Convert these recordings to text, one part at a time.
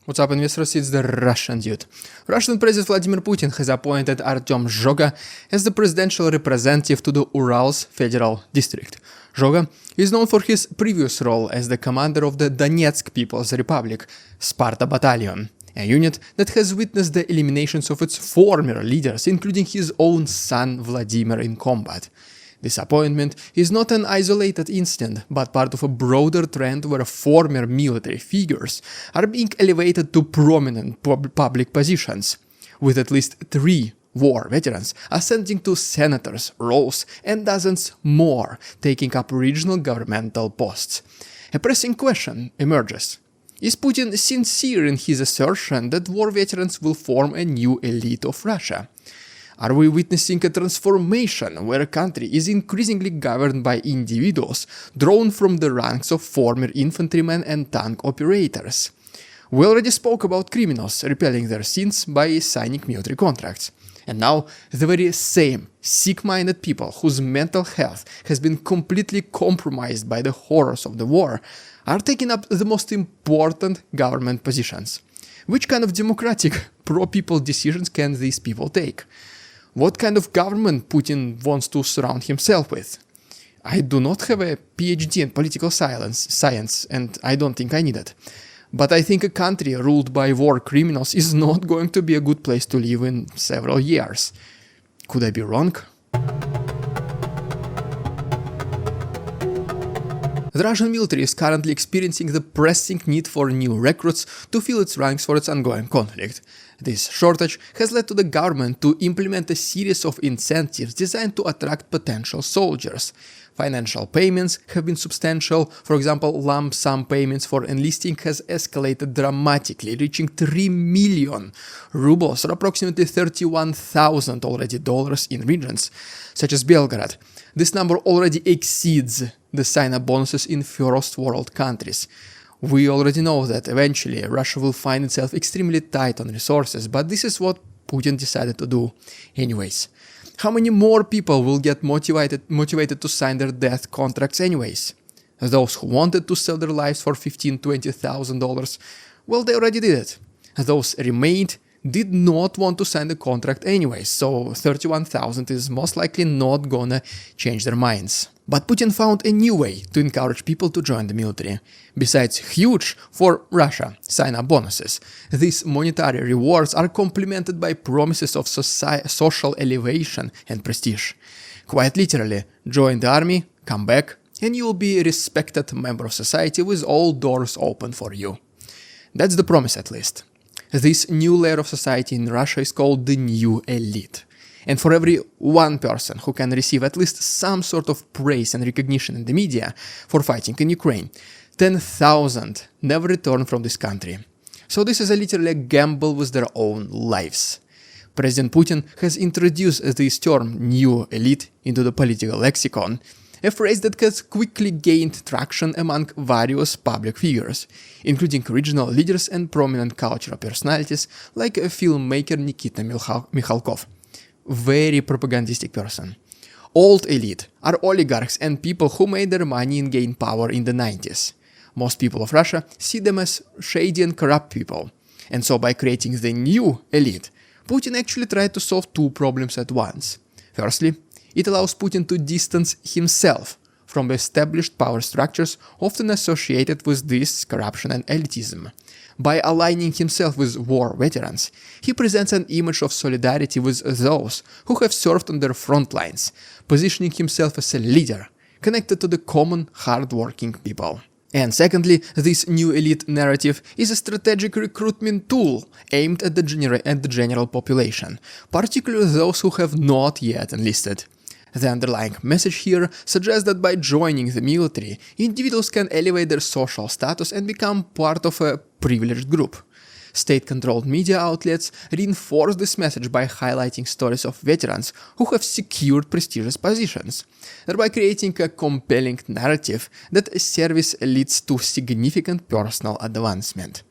What's up, investors? It's the Russian dude. Russian President Vladimir Putin has appointed Artyom Zhoga as the presidential representative to the Urals Federal District. Zhoga is known for his previous role as the commander of the Donetsk People's Republic, Sparta Battalion, a unit that has witnessed the eliminations of its former leaders, including his own son Vladimir, in combat. This appointment is not an isolated incident, but part of a broader trend where former military figures are being elevated to prominent public positions, with at least 3 war veterans ascending to senators' roles and dozens more taking up regional governmental posts. A pressing question emerges. Is Putin sincere in his assertion that war veterans will form a new elite of Russia? Are we witnessing a transformation where a country is increasingly governed by individuals drawn from the ranks of former infantrymen and tank operators? We already spoke about criminals repelling their sins by signing military contracts. And now, the very same sick-minded people whose mental health has been completely compromised by the horrors of the war are taking up the most important government positions. Which kind of democratic, pro-people decisions can these people take? What kind of government Putin wants to surround himself with? I do not have a PhD in political science, and I don't think I need it. But I think a country ruled by war criminals is not going to be a good place to live in several years. Could I be wrong? The Russian military is currently experiencing the pressing need for new recruits to fill its ranks for its ongoing conflict. This shortage has led to the government to implement a series of incentives designed to attract potential soldiers. Financial payments have been substantial. For example, lump sum payments for enlisting has escalated dramatically, reaching 3 million rubles, or approximately 31,000 already dollars in regions such as Belgrade. This number already exceeds the sign-up bonuses in first world countries. We already know that eventually Russia will find itself extremely tight on resources, but this is what Putin decided to do anyways. How many more people will get motivated to sign their death contracts anyways? Those who wanted to sell their lives for $15,000-$20,000, well, they already did it. Those remained did not want to sign the contract anyways, so 31,000 is most likely not gonna change their minds. But Putin found a new way to encourage people to join the military. Besides huge, for Russia, sign-up bonuses, these monetary rewards are complemented by promises of social elevation and prestige. Quite literally, join the army, come back, and you will be a respected member of society with all doors open for you. That's the promise, at least. This new layer of society in Russia is called the new elite. And for every one person who can receive at least some sort of praise and recognition in the media for fighting in Ukraine, 10,000 never return from this country. So this is literally a gamble with their own lives. President Putin has introduced this term new elite into the political lexicon, a phrase that has quickly gained traction among various public figures, including regional leaders and prominent cultural personalities like filmmaker Nikita Mikhalkov. Very propagandistic person. Old elite are oligarchs and people who made their money and gained power in the 90s. Most people of Russia see them as shady and corrupt people. And so by creating the new elite, Putin actually tried to solve 2 problems at once. Firstly, it allows Putin to distance himself from the established power structures often associated with this corruption and elitism. By aligning himself with war veterans, he presents an image of solidarity with those who have served on their front lines, positioning himself as a leader, connected to the common, hard-working people. And secondly, this new elite narrative is a strategic recruitment tool aimed at the general population, particularly those who have not yet enlisted. The underlying message here suggests that by joining the military, individuals can elevate their social status and become part of a privileged group. State-controlled media outlets reinforce this message by highlighting stories of veterans who have secured prestigious positions, thereby creating a compelling narrative that service leads to significant personal advancement.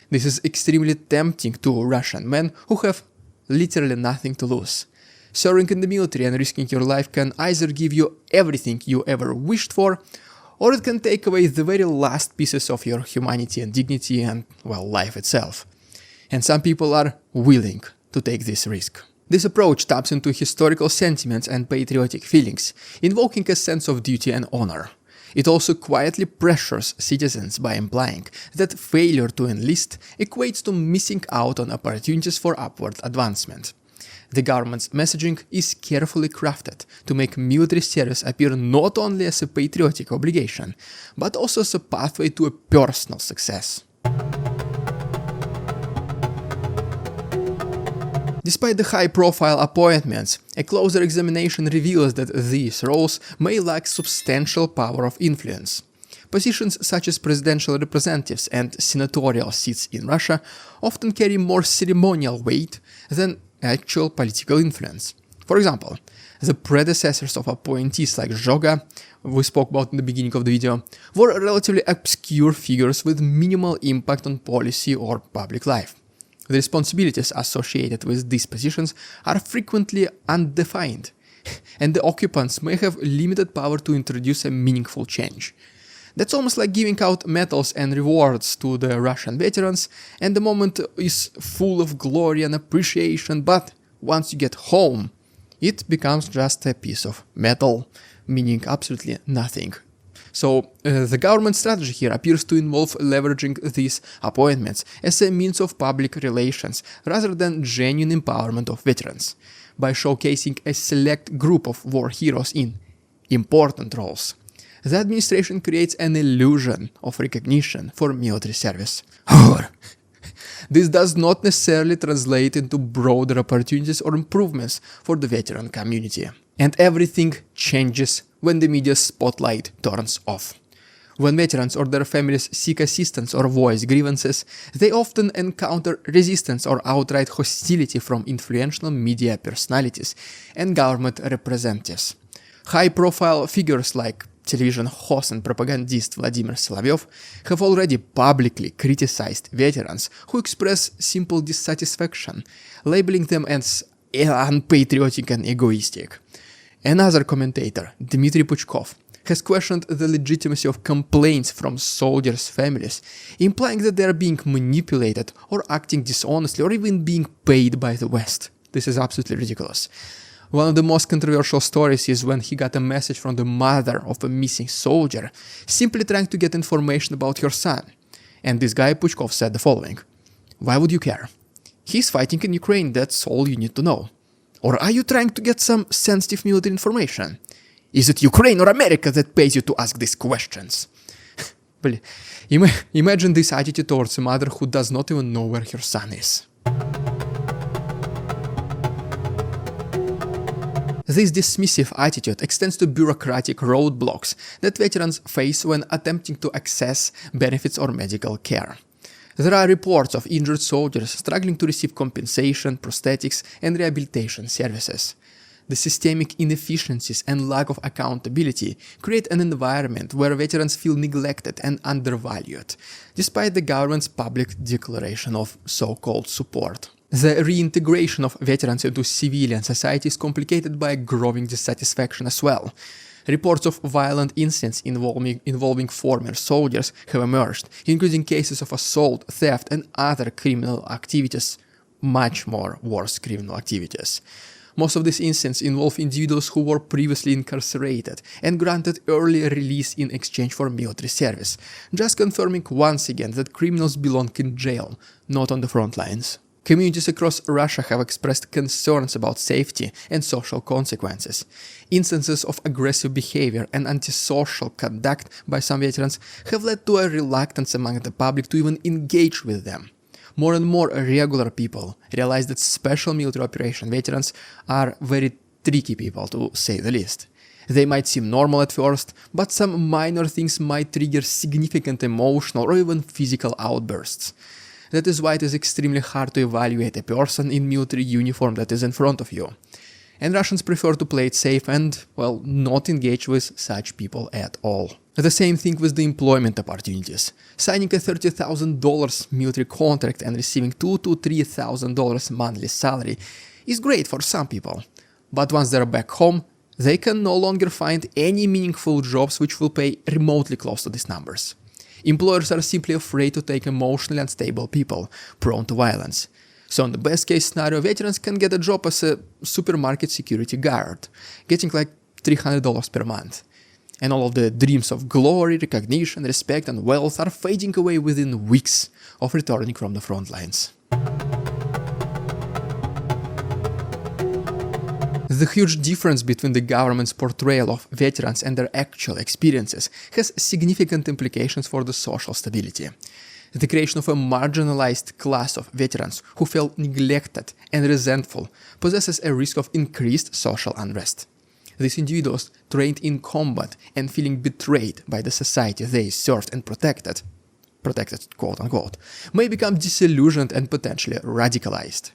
This is extremely tempting to Russian men who have literally nothing to lose. Serving in the military and risking your life can either give you everything you ever wished for, or it can take away the very last pieces of your humanity and dignity and, well, life itself. And some people are willing to take this risk. This approach taps into historical sentiments and patriotic feelings, invoking a sense of duty and honor. It also quietly pressures citizens by implying that failure to enlist equates to missing out on opportunities for upward advancement. The government's messaging is carefully crafted to make military service appear not only as a patriotic obligation, but also as a pathway to a personal success. Despite the high-profile appointments, a closer examination reveals that these roles may lack substantial power of influence. Positions such as presidential representatives and senatorial seats in Russia often carry more ceremonial weight than actual political influence. For example, the predecessors of appointees like Zhoga, we spoke about in the beginning of the video, were relatively obscure figures with minimal impact on policy or public life. The responsibilities associated with these positions are frequently undefined, and the occupants may have limited power to introduce a meaningful change. That's almost like giving out medals and rewards to the Russian veterans, and the moment is full of glory and appreciation, but once you get home, it becomes just a piece of metal, meaning absolutely nothing. So, the government strategy here appears to involve leveraging these appointments as a means of public relations rather than genuine empowerment of veterans, by showcasing a select group of war heroes in important roles. The administration creates an illusion of recognition for military service. However, this does not necessarily translate into broader opportunities or improvements for the veteran community. And everything changes when the media spotlight turns off. When veterans or their families seek assistance or voice grievances, they often encounter resistance or outright hostility from influential media personalities and government representatives. High-profile figures like television host and propagandist Vladimir Solovyov have already publicly criticized veterans who express simple dissatisfaction, labeling them as unpatriotic and egoistic. Another commentator, Dmitry Puchkov, has questioned the legitimacy of complaints from soldiers' families, implying that they are being manipulated or acting dishonestly or even being paid by the West. This is absolutely ridiculous. One of the most controversial stories is when he got a message from the mother of a missing soldier, simply trying to get information about her son. And this guy Puchkov said the following: "Why would you care? He's fighting in Ukraine, that's all you need to know. Or are you trying to get some sensitive military information? Is it Ukraine or America that pays you to ask these questions?" Imagine this attitude towards a mother who does not even know where her son is. This dismissive attitude extends to bureaucratic roadblocks that veterans face when attempting to access benefits or medical care. There are reports of injured soldiers struggling to receive compensation, prosthetics, and rehabilitation services. The systemic inefficiencies and lack of accountability create an environment where veterans feel neglected and undervalued, despite the government's public declaration of so-called support. The reintegration of veterans into civilian society is complicated by growing dissatisfaction as well. Reports of violent incidents involving former soldiers have emerged, including cases of assault, theft, and other criminal activities, much more worse criminal activities. Most of these incidents involve individuals who were previously incarcerated and granted early release in exchange for military service, just confirming once again that criminals belong in jail, not on the front lines. Communities across Russia have expressed concerns about safety and social consequences. Instances of aggressive behavior and antisocial conduct by some veterans have led to a reluctance among the public to even engage with them. More and more regular people realize that special military operation veterans are very tricky people, to say the least. They might seem normal at first, but some minor things might trigger significant emotional or even physical outbursts. That is why it is extremely hard to evaluate a person in military uniform that is in front of you. And Russians prefer to play it safe and, well, not engage with such people at all. The same thing with the employment opportunities. Signing a $30,000 military contract and receiving $2,000 to $3,000 monthly salary is great for some people. But once they're back home, They can no longer find any meaningful jobs which will pay remotely close to these numbers. Employers are simply afraid to take emotionally unstable people, prone to violence. So in the best case scenario, veterans can get a job as a supermarket security guard, getting like $300 per month. And all of the dreams of glory, recognition, respect and wealth are fading away within weeks of returning from the front lines. The huge difference between the government's portrayal of veterans and their actual experiences has significant implications for the social stability. The creation of a marginalized class of veterans who feel neglected and resentful possesses a risk of increased social unrest. These individuals, trained in combat and feeling betrayed by the society they served and protected quote unquote, may become disillusioned and potentially radicalized.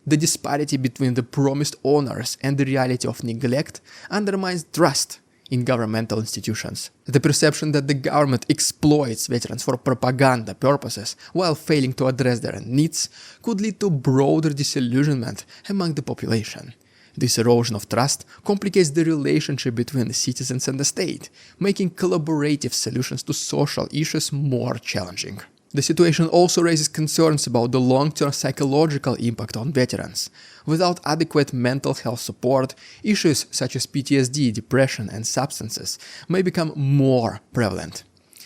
The disparity between the promised honors and the reality of neglect undermines trust in governmental institutions. The perception that the government exploits veterans for propaganda purposes while failing to address their needs could lead to broader disillusionment among the population. This erosion of trust complicates the relationship between the citizens and the state, making collaborative solutions to social issues more challenging. The situation also raises concerns about the long-term psychological impact on veterans. Without adequate mental health support, issues such as PTSD, depression and substances may become more prevalent.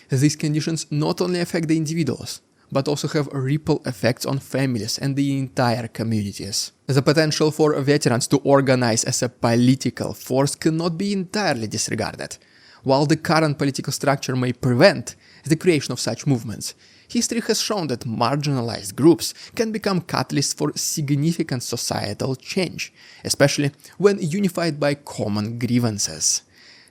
These conditions not only affect the individuals, but also have ripple effects on families and the entire communities. The potential for veterans to organize as a political force cannot be entirely disregarded. While the current political structure may prevent the creation of such movements, history has shown that marginalized groups can become catalysts for significant societal change, especially when unified by common grievances.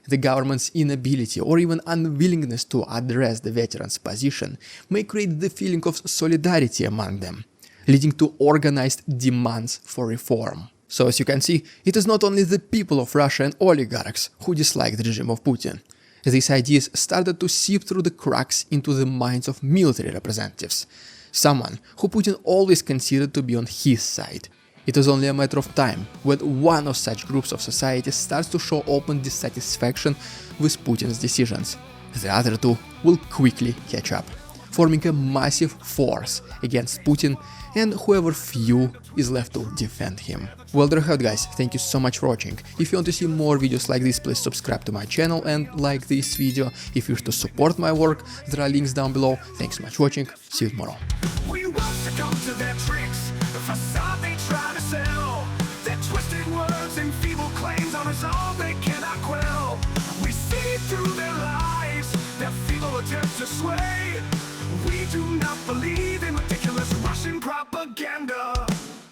The government's inability or even unwillingness to address the veterans' position may create the feeling of solidarity among them, leading to organized demands for reform. So as you can see, it is not only the people of Russia and oligarchs who dislike the regime of Putin. These ideas started to seep through the cracks into the minds of military representatives, someone who Putin always considered to be on his side. It is only a matter of time when one of such groups of society starts to show open dissatisfaction with Putin's decisions. The other two will quickly catch up, forming a massive force against Putin and whoever few is left to defend him. Well, there you have it, guys. Thank you so much for watching. If you want to see more videos like this, please subscribe to my channel and like this video. If you wish to support my work, there are links down below. Thanks so much for watching. See you tomorrow. We won't succumb to their tricks, the facade they try to sell. Their twisted words and feeble claims on us all they cannot quell. We see through their lies, their feeble attempts to sway. We do not believe in ridiculous Russian propaganda.